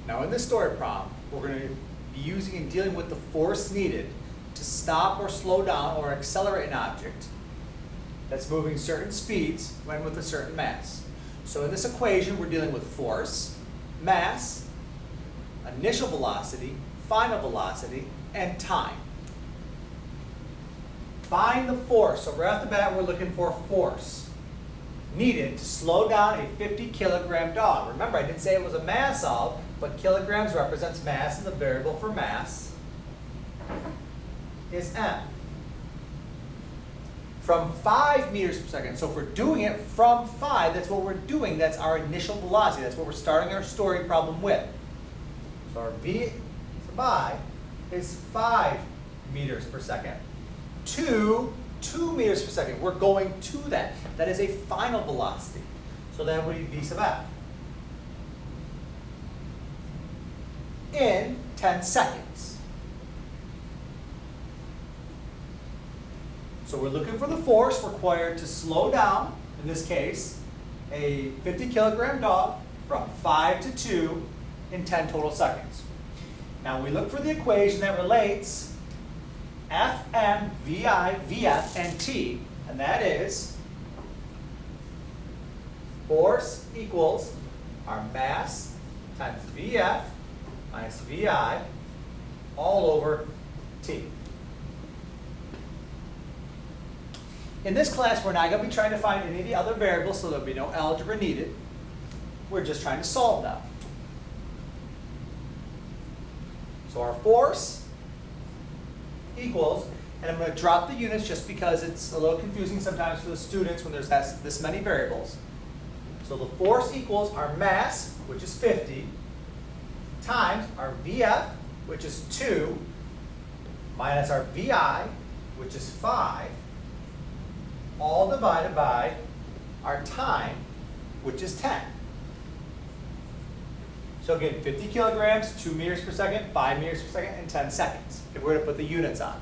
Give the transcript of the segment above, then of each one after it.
Now in this story problem, we're going to be using and dealing with the force needed to stop or slow down or accelerate an object that's moving certain speeds when with a certain mass. So in this equation, we're dealing with force, mass, initial velocity, final velocity, and time. Find the force. So right off the bat, we're looking for force needed to slow down a 50-kilogram dog. Remember, I didn't say it was a mass of, but kilograms represents mass, and the variable for mass is m. From 5 meters per second. So if we're doing it from 5, that's what we're doing. That's our initial velocity. That's what we're starting our story problem with. So our v sub I is 5 meters per second. 2 meters per second. We're going to that. That is a final velocity. So that would be v sub f. In 10 seconds. So we're looking for the force required to slow down, in this case, a 50-kilogram dog from 5 to 2 in 10 total seconds. Now we look for the equation that relates Fm, Vi, Vf, and T, and that is force equals our mass times Vf minus Vi all over T. In this class, we're not going to be trying to find any of the other variables, so there'll be no algebra needed. We're just trying to solve them. So our force equals, and I'm going to drop the units just because it's a little confusing sometimes for the students when there's this many variables. So the force equals our mass, which is 50, times our Vf, which is 2, minus our Vi, which is 5, all divided by our time, which is 10. So again, 50 kilograms, 2 meters per second, 5 meters per second, and 10 seconds, if we're to put the units on.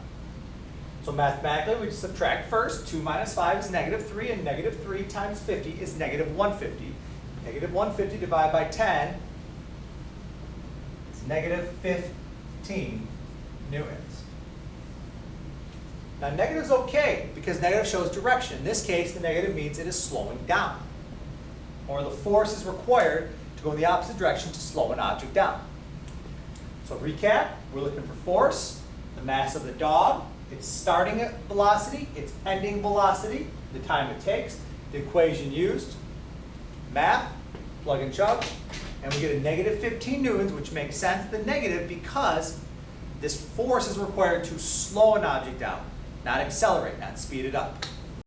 So mathematically, we just subtract first. 2 minus 5 is negative 3, and negative 3 times 50 is negative 150. Negative 150 divided by 10 is negative 15 newtons. Now negative is okay, because negative shows direction. In this case, the negative means it is slowing down, or the force is required to go in the opposite direction to slow an object down. So recap, we're looking for force, the mass of the dog, its starting velocity, its ending velocity, the time it takes, the equation used, math, plug and chug, and we get a negative 15 newtons, which makes sense, the negative, because this force is required to slow an object down, not accelerate, not speed it up.